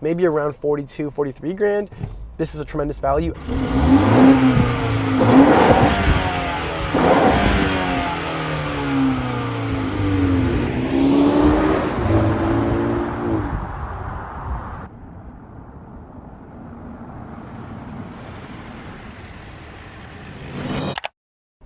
maybe around 42, 43 grand. This is a tremendous value.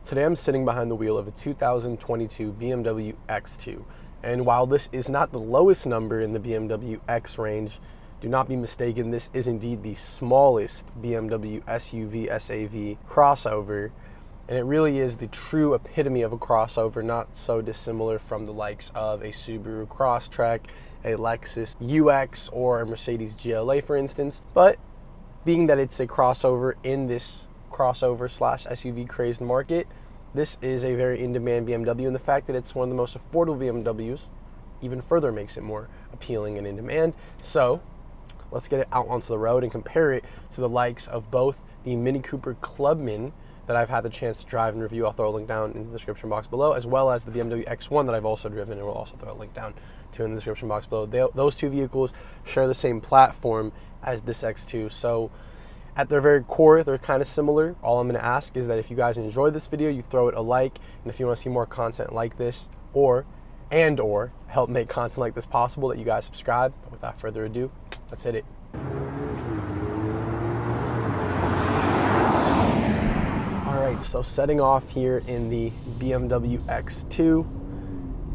Today I'm sitting behind the wheel of a 2022 BMW X2. And while this is not the lowest number in the BMW X range, do not be mistaken, this is indeed the smallest BMW SUV SAV crossover. And it really is the true epitome of a crossover, not so dissimilar from the likes of a Subaru Crosstrek, a Lexus UX, or a Mercedes GLA, for instance. But being that it's a crossover in this crossover slash SUV crazed market, this is a very in-demand BMW, and the fact that it's one of the most affordable BMWs even further makes it more appealing and in demand. So let's get it out onto the road and compare it to the likes of both the Mini Cooper Clubman that I've had the chance to drive and review. I'll throw a link down in the description box below, as well as the BMW X1 that I've also driven, and we'll also throw a link down to in the description box below. Those two vehicles share the same platform as this X2, so at their very core, they're kind of similar. All I'm going to ask is that if you guys enjoyed this video, you throw it a like, and if you want to see more content like this, or help make content like this possible, that you guys subscribe. But without further ado, let's hit it. All right, so setting off here in the BMW X2,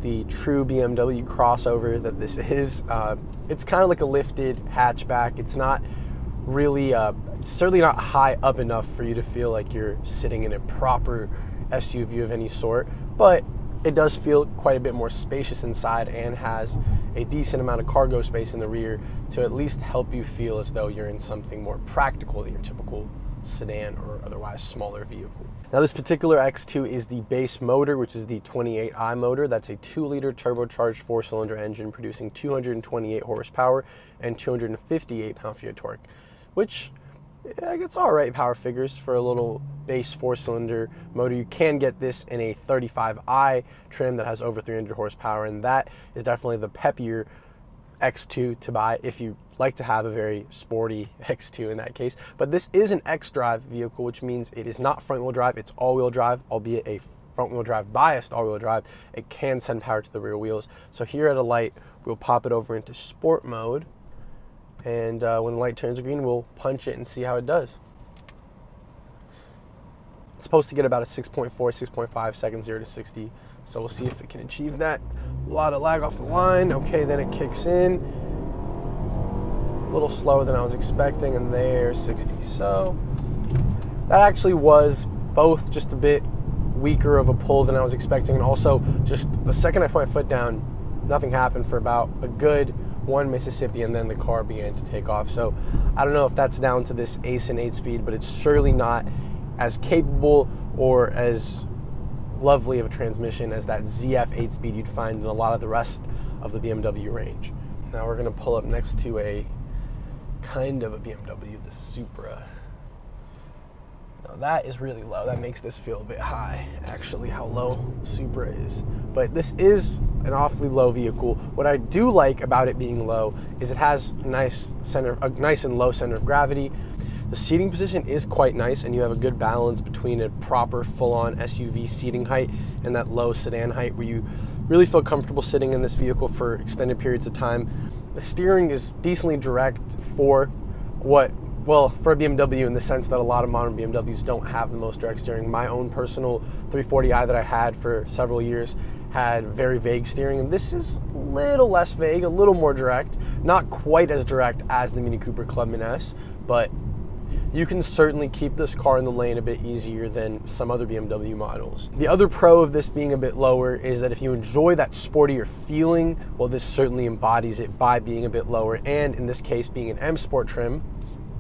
the true BMW crossover that this is. It's kind of like a lifted hatchback. It's not really it's certainly not high up enough for you to feel like you're sitting in a proper SUV of any sort, but it does feel quite a bit more spacious inside and has a decent amount of cargo space in the rear to at least help you feel as though you're in something more practical than your typical sedan or otherwise smaller vehicle. Now, this particular X2 is the base motor, which is the 28i motor. That's a 2-liter turbocharged 4-cylinder engine producing 228 horsepower and 258 pound-feet of torque, which I guess all right power figures for a little base 4-cylinder motor. You can get this in a 35i trim that has over 300 horsepower, and that is definitely the peppier X2 to buy if you like to have a very sporty X2 in that case. But this is an X-Drive vehicle, which means it is not front-wheel drive, it's all-wheel drive, albeit a front-wheel drive biased all-wheel drive. It can send power to the rear wheels. So here at a light, we'll pop it over into sport mode, and when the light turns green, we'll punch it and see how it does. It's supposed to get about a 6.4, 6.5 seconds 0 to 60. So we'll see if it can achieve that. A lot of lag off the line. Okay, then it kicks in. A little slower than I was expecting, and there's 60. So that actually was both just a bit weaker of a pull than I was expecting, and also just the second I put my foot down, nothing happened for about a good 1 Mississippi, and then the car began to take off. So I don't know if that's down to this Ace and 8-speed, but it's surely not as capable or as lovely of a transmission as that ZF 8-speed you'd find in a lot of the rest of the BMW range. Now we're going to pull up next to a kind of a BMW, the Supra. Now that is really low. That makes this feel a bit high, actually, how low the Supra is. But this is an awfully low vehicle. What I do like about it being low is it has a nice and low center of gravity. The seating position is quite nice, and you have a good balance between a proper full-on SUV seating height and that low sedan height where you really feel comfortable sitting in this vehicle for extended periods of time. The steering is decently direct for a BMW, in the sense that a lot of modern BMWs don't have the most direct steering. My own personal 340i that I had for several years had very vague steering, and this is a little less vague, a little more direct. Not quite as direct as the Mini Cooper Clubman S, but you can certainly keep this car in the lane a bit easier than some other BMW models. The other pro of this being a bit lower is that if you enjoy that sportier feeling, well, this certainly embodies it by being a bit lower, and in this case being an M Sport trim,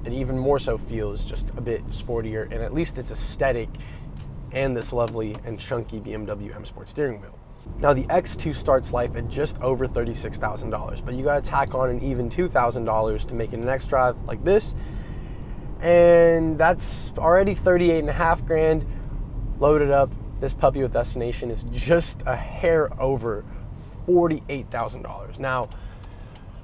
it even more so feels just a bit sportier, and at least it's aesthetic, and this lovely and chunky BMW M Sport steering wheel. Now the X2 starts life at just over $36,000, but you gotta tack on an even $2,000 to make it an X-Drive like this, and that's already 38.5 grand loaded up. This puppy with destination is just a hair over $48,000. Now,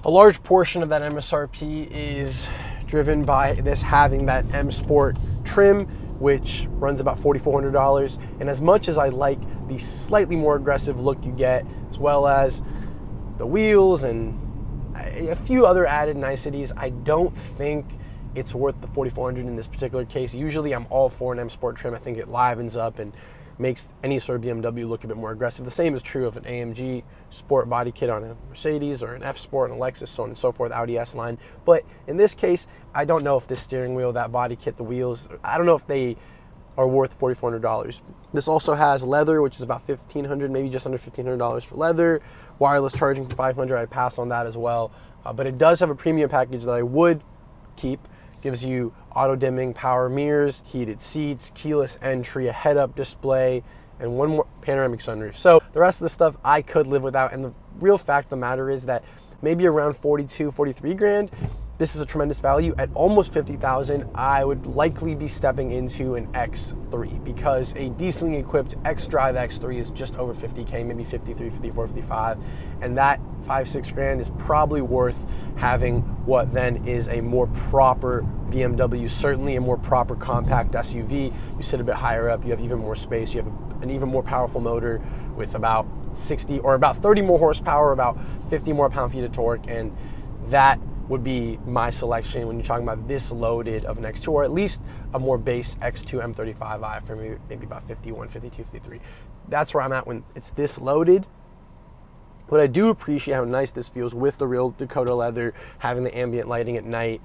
A large portion of that MSRP is driven by this having that M Sport trim, which runs about $4,400. And as much as I like the slightly more aggressive look you get, as well as the wheels and a few other added niceties, I don't think it's worth the $4,400 in this particular case. Usually I'm all for an M Sport trim. I think it livens up and makes any sort of BMW look a bit more aggressive. The same is true of an AMG Sport body kit on a Mercedes or an F Sport on a Lexus, so on and so forth, Audi S line. But in this case, I don't know if this steering wheel, that body kit, the wheels, I don't know if they are worth $4,400. This also has leather, which is about $1,500, maybe just under $1,500 for leather. Wireless charging for $500, I'd pass on that as well. But it does have a premium package that I would keep. Gives you auto dimming, power mirrors, heated seats, keyless entry, a head-up display, and one more panoramic sunroof. So the rest of the stuff I could live without. And the real fact of the matter is that maybe around 42, 43 grand, this is a tremendous value. At almost 50,000, I would likely be stepping into an X3 because a decently equipped Idrive X3 is just over 50K, maybe 53, 54, 55. And that 5-6 grand is probably worth having what then is a more proper BMW, certainly a more proper compact SUV. You sit a bit higher up, you have even more space, you have an even more powerful motor with about 60 or about 30 more horsepower, about 50 more pound-feet of torque, and that would be my selection when you're talking about this loaded of an X2, or at least a more base X2 M35i for maybe about 51, 52, 53. That's where I'm at when it's this loaded. But I do appreciate how nice this feels with the real Dakota leather, having the ambient lighting at night,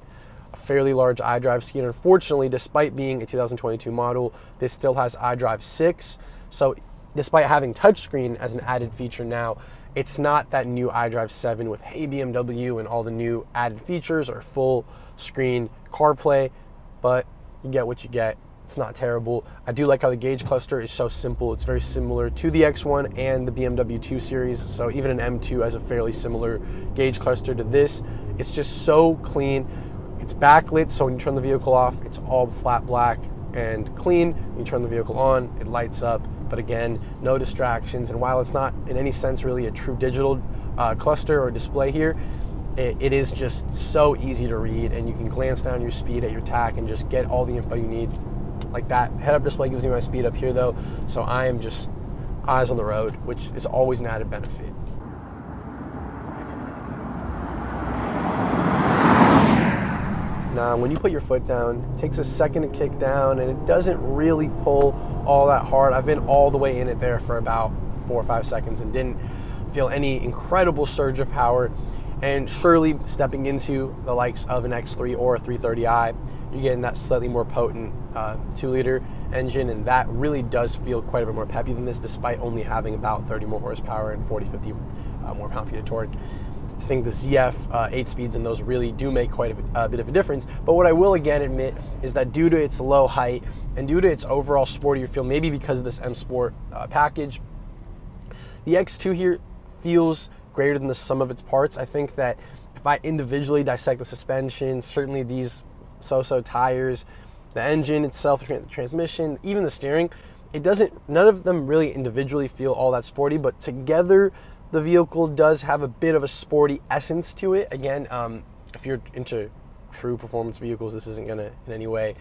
a fairly large iDrive screen. Unfortunately, despite being a 2022 model, this still has iDrive 6. So despite having touchscreen as an added feature now, it's not that new iDrive 7 with Hey BMW and all the new added features or full screen CarPlay, but you get what you get. It's not terrible. I do like how the gauge cluster is so simple. It's very similar to the X1 and the BMW 2 Series. So even an M2 has a fairly similar gauge cluster to this. It's just so clean. It's backlit, so when you turn the vehicle off, it's all flat black and clean. When you turn the vehicle on, it lights up. But again, no distractions. And while it's not in any sense really a true digital cluster or display here, it is just so easy to read, and you can glance down your speed at your tach and just get all the info you need. Like that head-up display gives me my speed up here though, so I am just eyes on the road, which is always an added benefit. Now, when you put your foot down, it takes a second to kick down, and it doesn't really pull all that hard. I've been all the way in it there for about 4 or 5 seconds and didn't feel any incredible surge of power. And surely stepping into the likes of an X3 or a 330i, you're getting that slightly more potent 2-liter engine, and that really does feel quite a bit more peppy than this, despite only having about 30 more horsepower and 40, 50 more pound-feet of torque. I think the ZF 8 speeds in those really do make quite a bit of a difference. But what I will again admit is that due to its low height and due to its overall sportier feel, maybe because of this M Sport package, the X2 here feels greater than the sum of its parts. I think that if I individually dissect the suspension, certainly these so-so tires, the engine itself, the transmission, even the steering, none of them really individually feel all that sporty, but together the vehicle does have a bit of a sporty essence to it. Again, if you're into true performance vehicles, this isn't gonna in any way,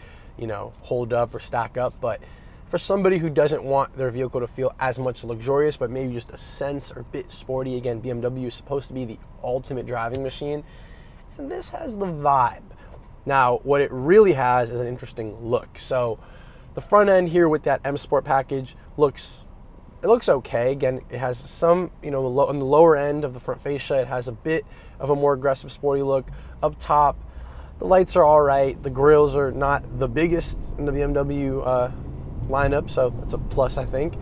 hold up or stack up, but for somebody who doesn't want their vehicle to feel as much luxurious, but maybe just a sense or a bit sporty, again, BMW is supposed to be the ultimate driving machine, and this has the vibe. Now, what it really has is an interesting look. So the front end here with that M Sport package looks okay. Again, it has some, on the lower end of the front fascia, it has a bit of a more aggressive sporty look. Up top, the lights are all right. The grills are not the biggest in the BMW lineup, so that's a plus, I think.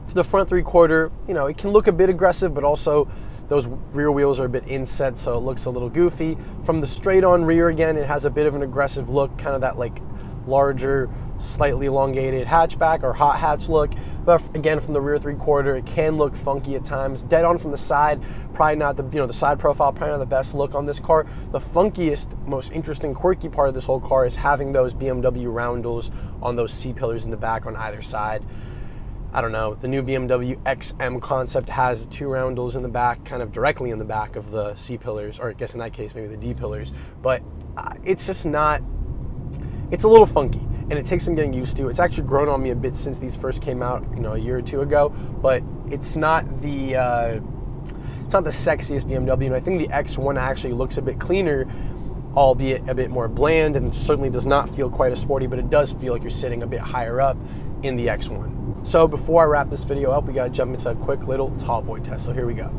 For the front 3/4, it can look a bit aggressive, but also those rear wheels are a bit inset, so it looks a little goofy. From the straight-on rear, again, it has a bit of an aggressive look, kind of that like larger, slightly elongated hatchback or hot hatch look. But again, from the rear 3/4, it can look funky at times. Dead on from the side, probably not the side profile, probably not the best look on this car. The funkiest, most interesting, quirky part of this whole car is having those BMW roundels on those C-pillars in the back on either side. I don't know, the new BMW XM concept has 2 roundels in the back, kind of directly in the back of the C pillars, or I guess in that case maybe the D pillars, but it's just not, it's a little funky, and it takes some getting used to. It's actually grown on me a bit since these first came out, you know, a year or 2 ago, but it's not the sexiest BMW, and I think the X1 actually looks a bit cleaner, albeit a bit more bland, and certainly does not feel quite as sporty, but it does feel like you're sitting a bit higher up in the X1. So before I wrap this video up, we gotta jump into a quick little tall boy test, so here we go.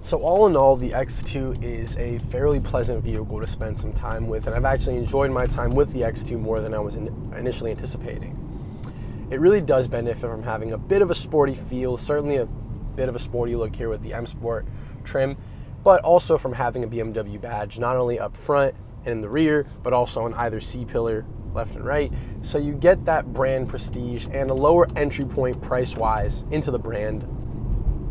So all in all, the X2 is a fairly pleasant vehicle to spend some time with, and I've actually enjoyed my time with the X2 more than I was initially anticipating. It really does benefit from having a bit of a sporty feel, certainly a bit of a sporty look here with the M Sport trim, but also from having a BMW badge, not only up front and in the rear, but also on either C-pillar, left and right. So you get that brand prestige and a lower entry point price-wise into the brand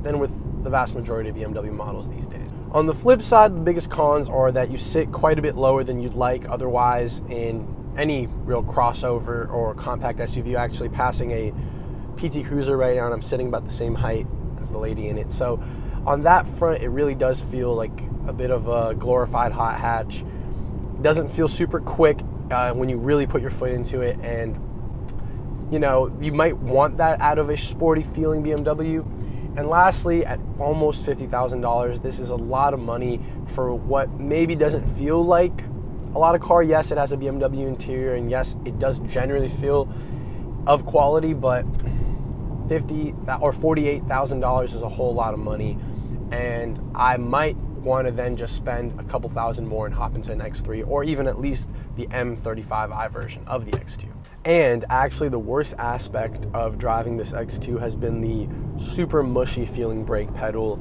than with the vast majority of BMW models these days. On the flip side, the biggest cons are that you sit quite a bit lower than you'd like otherwise in any real crossover or compact SUV. Actually passing a PT Cruiser right now, and I'm sitting about the same height as the lady in it. So on that front, it really does feel like a bit of a glorified hot hatch. It doesn't feel super quick when you really put your foot into it, and you know, you might want that out of a sporty feeling BMW. And lastly, at almost $50,000, this is a lot of money for what maybe doesn't feel like a lot of car. Yes, it has a BMW interior, and yes, it does generally feel of quality, but $50,000 or $48,000 is a whole lot of money, and I might want to then just spend a couple thousand more and hop into an X3, or even at least the M35i version of the X2. And actually the worst aspect of driving this X2 has been the super mushy feeling brake pedal.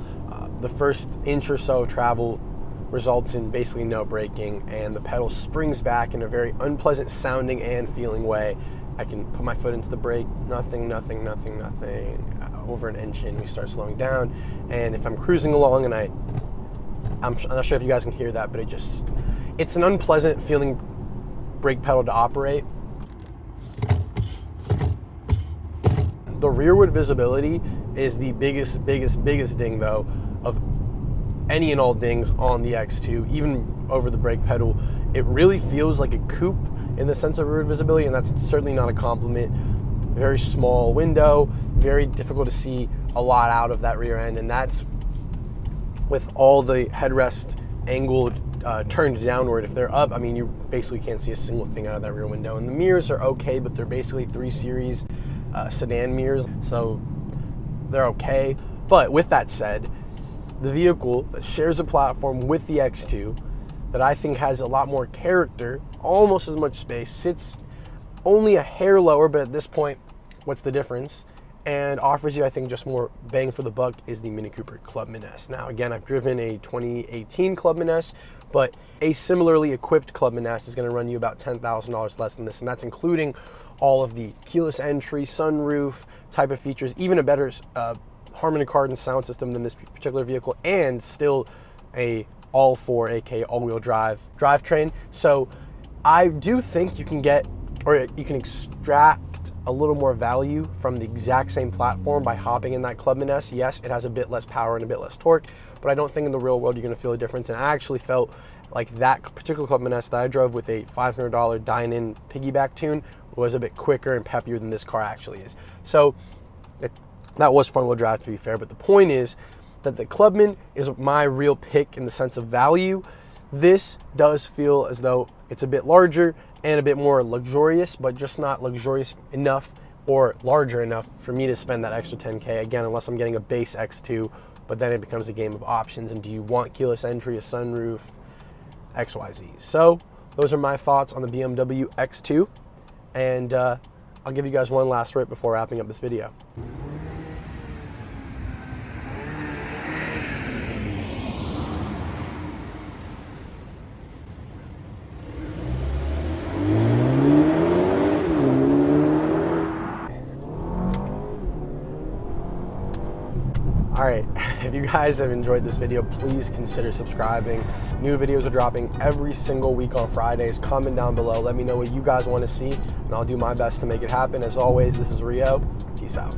The first inch or so of travel results in basically no braking, and the pedal springs back in a very unpleasant sounding and feeling way. I can put my foot into the brake, nothing. Over an inch in, we start slowing down, and if I'm cruising along and I'm not sure if you guys can hear that, but it's an unpleasant feeling brake pedal to operate. The rearward visibility is the biggest ding though of any and all dings on the X2, even over the brake pedal. It really feels like a coupe in the sense of rearward visibility, and that's certainly not a compliment. Very small window, very difficult to see a lot out of that rear end, and that's with all the headrest angled, turned downward. If they're up, I mean, you basically can't see a single thing out of that rear window. And the mirrors are okay, but they're basically 3 Series sedan mirrors, so they're okay. But with that said, the vehicle that shares a platform with the X2 that I think has a lot more character, almost as much space, sits only a hair lower, but at this point, what's the difference? And offers you, I think, just more bang for the buck is the Mini Cooper Clubman S. Now, again, I've driven a 2018 Clubman S, but a similarly equipped Clubman S is going to run you about $10,000 less than this, and that's including all of the keyless entry, sunroof type of features, even a better Harman Kardon sound system than this particular vehicle, and still a all-4 aka all-wheel drive drivetrain. So I do think you can get, or you can extract a little more value from the exact same platform by hopping in that Clubman S. Yes, it has a bit less power and a bit less torque, but I don't think in the real world you're going to feel a difference. And I actually felt like that particular Clubman S that I drove with a $500 dine-in piggyback tune was a bit quicker and peppier than this car actually is. So that was front-wheel drive, to be fair, but the point is that the Clubman is my real pick in the sense of value. This does feel as though it's a bit larger and a bit more luxurious, but just not luxurious enough or larger enough for me to spend that extra $10K, again, unless I'm getting a base X2, but then it becomes a game of options, and do you want keyless entry, a sunroof, XYZ. So those are my thoughts on the BMW X2, and I'll give you guys one last rip before wrapping up this video. All right, if you guys have enjoyed this video, please consider subscribing. New videos are dropping every single week on Fridays. Comment down below. Let me know what you guys want to see, and I'll do my best to make it happen. As always, this is Rio. Peace out.